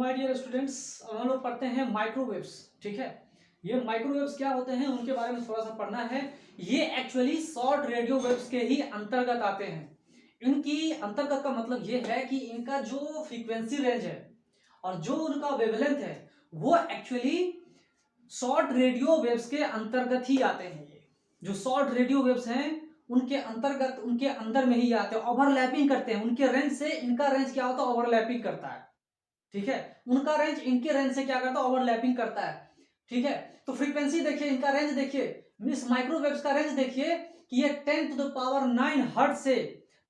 My dear students, हम लोग पढ़ते हैं माइक्रोवेव्स। ठीक है, ये माइक्रोवेव्स क्या होते हैं उनके बारे में थोड़ा सा पढ़ना है। ये एक्चुअली शॉर्ट रेडियो वेव्स के ही अंतर्गत आते हैं। इनकी अंतर्गत का मतलब ये है कि इनका जो फ्रीक्वेंसी रेंज है और जो उनका वेवलेंथ है वो एक्चुअली शॉर्ट रेडियो वेव्स के अंतर्गत ही आते हैं। ये जो शॉर्ट रेडियो वेव्स हैं उनके अंतर्गत, उनके अंदर में ही आते हैं, ओवरलैपिंग करते हैं। उनके रेंज से इनका रेंज क्या होता है, ओवरलैपिंग करता है। ठीक है, उनका रेंज इनके रेंज से क्या करता है, ओवरलैपिंग करता है। ठीक है, तो फ्रीक्वेंसी देखिए, इनका रेंज देखिए, मिस माइक्रोवेव्स का रेंज देखिए कि ये 10⁹ हर्ट्ज से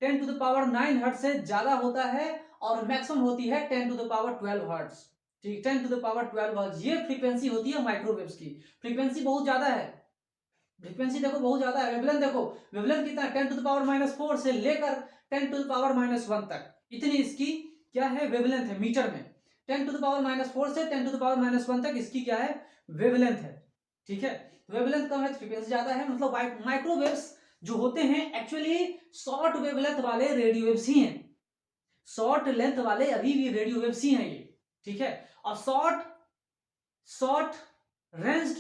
10⁹ हर्ट्ज से ज्यादा होता है और मैक्सिमम होती है 10⁻12 हर्ट्ज। ठीक, 10⁻12 हर्ट्ज ये फ्रीक्वेंसी होती है माइक्रोवेव्स की। फ्रीक्वेंसी बहुत ज्यादा है, फ्रीक्वेंसी देखो बहुत ज्यादा है। वेवलेंथ देखो, वेवलेंथ कितना है, 10⁻⁴ से लेकर 10⁻⁻1 तक, इतनी इसकी क्या है, वेवलेंथ है मीटर में। 10⁻⁴ से 10⁻⁻1 तक इसकी क्या है, वेवलेंथ है। ठीक है, वेवलेंथ कम है, फ्रीक्वेंसी ज्यादा है, मतलब माइक्रोवेव्स जो होते हैं एक्चुअली शॉर्ट वेवलेंथ वाले रेडियो वेव्स ही हैं। शॉर्ट लेंथ वाले अभी भी रेडियो वेव्स ही हैं ये। ठीक है, और शॉर्ट रेंज्ड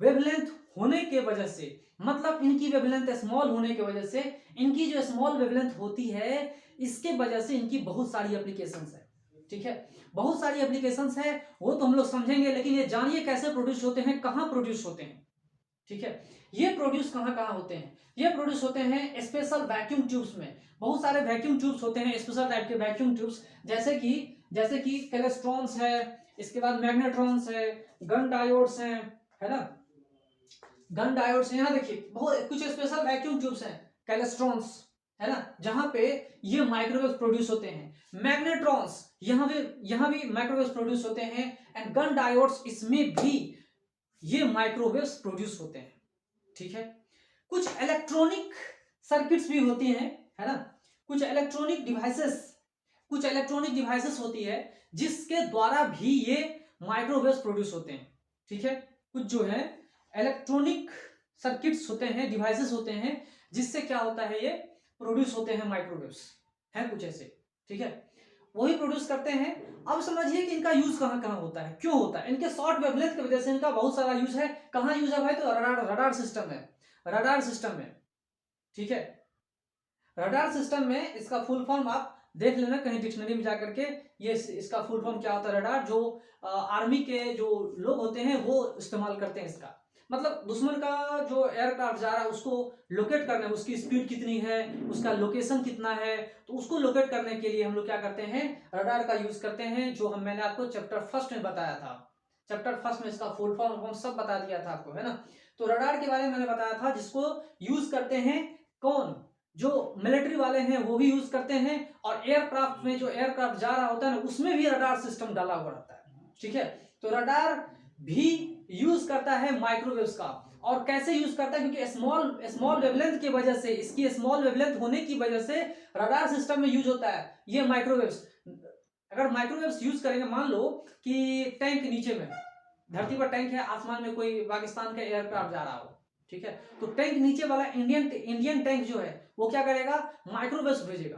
वेवलेंथ होने के वजह से, मतलब इनकी वेवलेंथ स्मॉल होने की वजह से, इनकी जो स्मॉल वेवलेंथ होती है इसके वजह से इनकी बहुत सारी एप्लीकेशंस है। ठीक है, बहुत सारी एप्लीकेशंस है, वो तो हम लोग समझेंगे, लेकिन ये जानिए कैसे प्रोड्यूस होते हैं, कहां प्रोड्यूस होते हैं। ठीक है, ये प्रोड्यूस कहां कहां होते हैं, ये प्रोड्यूस होते हैं स्पेशल वैक्यूम ट्यूब्स में। बहुत सारे वैक्यूम ट्यूब्स होते हैं, स्पेशल टाइप के वैक्यूम ट्यूब्स, जैसे कि कैलेस्ट्रॉन्स है, इसके बाद मैग्नेट्रॉन्स है, गन डायोड्स हैं, है ना, गन डायोड्स। यहाँ देखिए बहुत कुछ स्पेशल वैक्यूम ट्यूब्स हैं, कैलेस्ट्रॉन्स, है ना, जहां पे ये माइक्रोवेव्स प्रोड्यूस होते हैं। मैग्नेट्रॉन्स यहाँ भी माइक्रोवेव्स प्रोड्यूस होते हैं, एंड गन डायोड्स इसमें भी ये माइक्रोवेव्स प्रोड्यूस होते हैं। ठीक है, कुछ इलेक्ट्रॉनिक सर्किट्स भी होती हैं, है ना, कुछ इलेक्ट्रॉनिक डिवाइसेस होती है जिसके द्वारा भी ये माइक्रोवेव्स प्रोड्यूस होते हैं। ठीक है, कुछ जो है इलेक्ट्रॉनिक सर्किट्स होते हैं, डिवाइसेस होते हैं, जिससे क्या होता है, ये प्रोड्यूस होते हैं माइक्रोवेव्स, है कुछ ऐसे। ठीक है, वही प्रोड्यूस करते हैं। अब समझिए कि इनका यूज कहां कहां होता है, क्यों होता है। इनके शॉर्ट वेवलेंथ की वजह से इनका बहुत सारा यूज है। कहां यूज है भाई, तो रडार सिस्टम है, रडार सिस्टम में। ठीक है, रडार सिस्टम में इसका फुल फॉर्म आप देख लेना कहीं डिक्शनरी में जाकर के, ये इसका फुल फॉर्म क्या होता है। रडार जो आर्मी के जो लोग होते हैं वो इस्तेमाल करते हैं इसका, मतलब दुश्मन का जो एयरक्राफ्ट जा रहा है उसको लोकेट करने, उसकी स्पीड कितनी है, उसका लोकेशन कितना है, तो उसको लोकेट करने के लिए हम लोग क्या करते हैं, रडार का यूज करते हैं, जो मैंने आपको चैप्टर फर्स्ट में बताया था। चैप्टर फर्स्ट में इसका फुल फॉर्म सब बता दिया था आपको, है ना। तो रडार के बारे में मैंने बताया था, जिसको यूज करते हैं कौन, जो मिलिट्री वाले हैं वो भी यूज करते हैं, और एयरक्राफ्ट में जो एयरक्राफ्ट जा रहा होता है ना उसमें भी रडार सिस्टम डाला हुआ रहता है। ठीक है, तो रडार भी यूज करता है माइक्रोवेव्स का। और कैसे यूज करता है, क्योंकि स्मॉल वेवलेंथ की वजह से, इसकी स्मॉल वेवलेंथ होने की वजह से रडार सिस्टम में यूज होता है ये माइक्रोवेव्स। अगर माइक्रोवेव्स यूज करेंगे, मान लो कि टैंक नीचे में, धरती पर टैंक है, आसमान में कोई पाकिस्तान का एयरक्राफ्ट जा रहा हो, ठीक है, तो टैंक नीचे वाला इंडियन टैंक जो है वो क्या करेगा, माइक्रोवेव्स भेजेगा।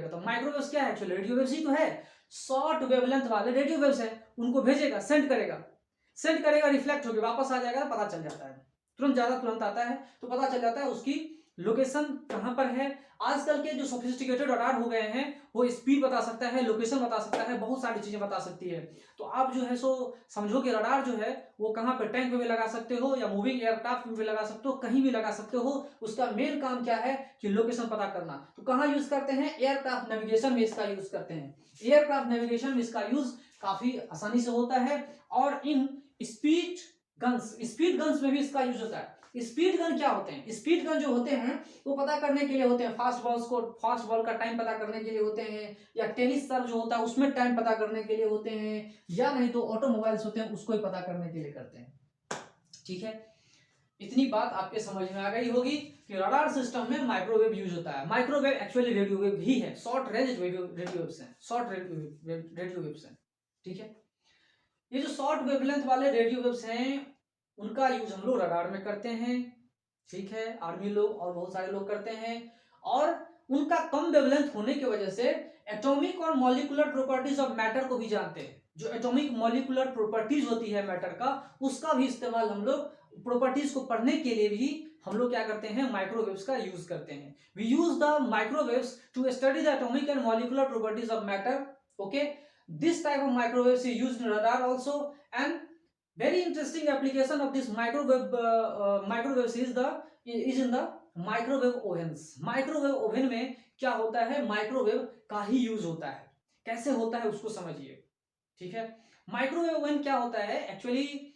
तो माइक्रोवेव्स क्या है, एक्चुअली रेडियो वेव्स ही तो है। शॉर्ट वेवलेंथ वाले रेडियो वेव्स है, उनको भेजेगा, सेंड करेगा, रिफ्लेक्ट होकर वापस आ जाएगा, पता चल जाता है, तुरंत आता है, तो पता चल जाता है उसकी लोकेशन कहां पर है। आजकल के जो सोफिस्टिकेटेड रडार हो गए हैं वो स्पीड बता सकता है, लोकेशन बता सकता है, बहुत सारी चीजें बता सकती है। तो आप जो है सो समझो कि रडार जो है वो कहां पर, टैंक में भी लगा सकते हो या मूविंग एयरक्राफ्ट में भी लगा सकते हो, कहीं भी लगा सकते हो। उसका मेन काम क्या है कि लोकेशन पता करना। तो कहां यूज करते हैं, एयरक्राफ्ट नेविगेशन में इसका यूज करते हैं। एयरक्राफ्ट नेविगेशन में इसका यूज काफी आसानी से होता है, और इन स्पीड गन्स में भी इसका यूज होता है। स्पीड गन क्या होते हैं, स्पीड गन जो होते हैं वो पता करने के लिए होते हैं, फास्ट बॉल का टाइम पता करने के लिए होते हैं, या टेनिस सर्व जो होता है उसमें टाइम पता करने के लिए होते हैं, या नहीं तो ऑटोमोबाइल्स होते हैं उसको ही पता करने के लिए करते हैं। ठीक है, इतनी बात आपके समझ में आ गई होगी कि रडार सिस्टम में माइक्रोवेव यूज होता है। माइक्रोवेव एक्चुअली रेडियो वेव ही है, शॉर्ट रेंज रेडियो वेव्स हैं, शॉर्ट रेडियो वेव्स हैं। ठीक है, ये जो शॉर्ट वेवलेंथ वाले रेडियो वेव्स हैं उनका यूज हम लोग रडार में करते हैं। ठीक है, आर्मी लोग और बहुत सारे लोग करते हैं। और उनका कम वेवलेंथ होने की वजह से एटॉमिक और मॉलिक्यूलर प्रॉपर्टीज ऑफ मैटर को भी जानते हैं। जो एटॉमिक मॉलिक्यूलर प्रॉपर्टीज होती है मैटर का, उसका भी इस्तेमाल हम लोग प्रॉपर्टीज को पढ़ने के लिए भी हम लोग क्या करते हैं, माइक्रोवेव्स का यूज करते हैं। We use the microwaves to study the atomic and molecular properties of matter. Okay, this type of microwaves is used in radar also, and very interesting application of this microwaves is in the microwave ovens। Microwave oven में क्या होता है, microwave का ही use होता है। कैसे होता है उसको समझिए, ठीक है। माइक्रोवेव ओवन क्या होता है, एक्चुअली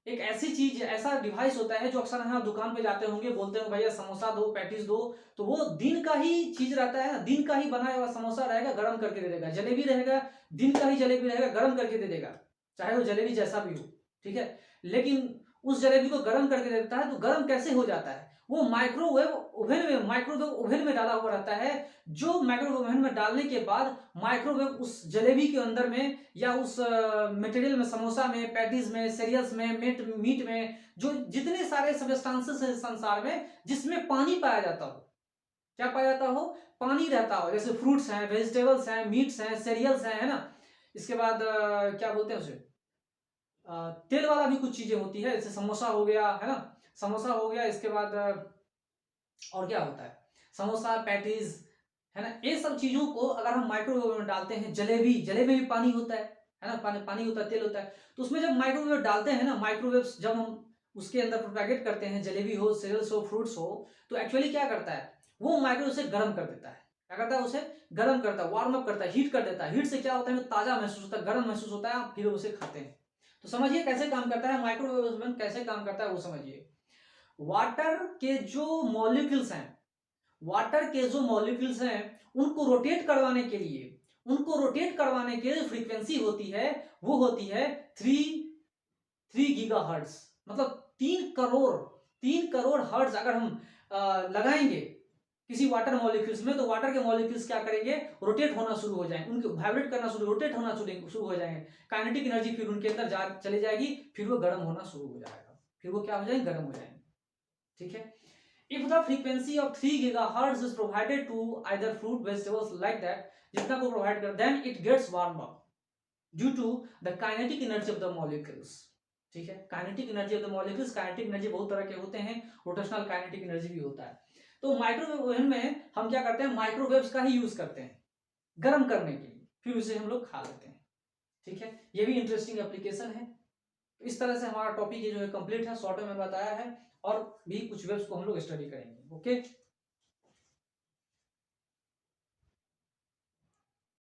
एक ऐसी चीज, ऐसा डिवाइस होता है जो अक्सर हम दुकान पे जाते होंगे, बोलते हैं भैया समोसा दो, पैटीज दो, तो वो दिन का ही चीज रहता है, दिन का ही बनाया हुआ समोसा रहेगा, गर्म करके दे देगा। जलेबी रहेगा, दिन का ही जलेबी रहेगा, गर्म करके दे देगा, चाहे वो जलेबी जैसा भी हो, ठीक है। लेकिन उस जलेबी को गर्म करके देता है, तो गर्म कैसे हो जाता है, वो माइक्रोवेव ओवन में डाला हुआ रहता है। जो माइक्रोवेव ओवन में डालने के बाद माइक्रोवेव उस जलेबी के अंदर में या उस मटेरियल में, समोसा में, पैटीज में, सीरियल्स में, मीट में, जो जितने सारे सब्सटेंसेस हैं संसार में जिसमें पानी पाया जाता हो, क्या पाया जाता हो, पानी रहता हो, जैसे फ्रूट्स हैं, वेजिटेबल्स हैं, मीट्स हैं, सीरियल्स हैं, है ना। इसके बाद क्या बोलते हैं उसे, तेल वाला भी कुछ चीजें होती है, जैसे समोसा हो गया, है ना, समोसा हो गया। इसके बाद और क्या होता है, समोसा, पैटीज, है ना। ये सब चीजों को अगर हम माइक्रोवेव में डालते हैं, जलेबी में भी पानी होता है ना, पानी होता है, तेल होता है। तो उसमें जब माइक्रोवेव डालते हैं ना, माइक्रोवेव जब हम उसके अंदर प्रोपेगेट करते हैं, जलेबी हो, सीरियल्स हो, फ्रूट्स हो, तो एक्चुअली क्या करता है, वो माइक्रोवेव से गर्म कर देता है। क्या करता है, उसे गर्म करता है, वार्म अप करता है, हीट कर देता है। हीट से क्या होता है, ताजा महसूस होता है, गर्म महसूस होता है, फिर उसे खाते हैं। तो समझिए कैसे काम करता है माइक्रोवेव ओवन, कैसे काम करता है वो समझिए। वाटर के जो मॉलिक्यूल्स हैं, उनको रोटेट करवाने के लिए, फ्रीक्वेंसी होती है, वो होती है 3 गीगाहर्ट्ज, मतलब 3 करोड़ हर्ट्ज। अगर हम लगाएंगे किसी वाटर मॉलिक्यूल्स में, तो वाटर के मॉलिक्यूल्स क्या करेंगे, रोटेट होना शुरू हो जाएंगे, उनके वाइब्रेट करना रोटेट होना शुरू हो जाएंगे। काइनेटिक एनर्जी फिर उनके अंदर चली जाएगी, फिर वो गर्म होना शुरू हो जाएगा, फिर वो क्या हो जाएंगे, गर्म हो जाएंगे, ठीक है। If the frequency of 3 gigahertz is provided to either fruit, vegetables like that, जितना को प्रोवाइड कर, then it gets warm up due to the kinetic energy of the molecules, ठीक है। Kinetic energy of the molecules, kinetic energy बहुत तरह के होते हैं, रोटेशनल काइनेटिक एनर्जी भी होता है। तो माइक्रोवेव ओवन में हम क्या करते हैं, माइक्रोवेव्स का ही यूज करते हैं गर्म करने के लिए, फिर उसे हम लोग खा लेते हैं, ठीक है। ये भी इंटरेस्टिंग एप्लीकेशन है। इस तरह से हमारा टॉपिक ये जो है कंप्लीट है, शॉर्ट में मैंने बताया है, और भी कुछ वेव्स को हम लोग स्टडी करेंगे। ओके।